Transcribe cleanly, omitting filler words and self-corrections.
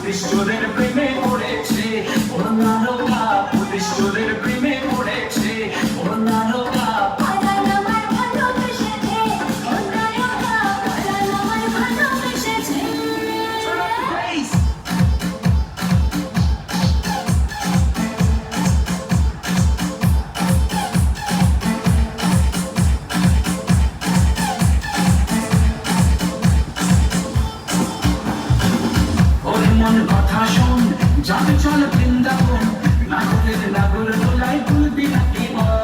Police চোরের প্রেমে পড়েছে, ওর নারকা পুলিশ চোরের প্রেমে পড়েছে, ওর নারকা কথা শোন, যাবে চল বৃন্দাবন, নাগরের নাগর দোলায় ভুলবি না কি মন।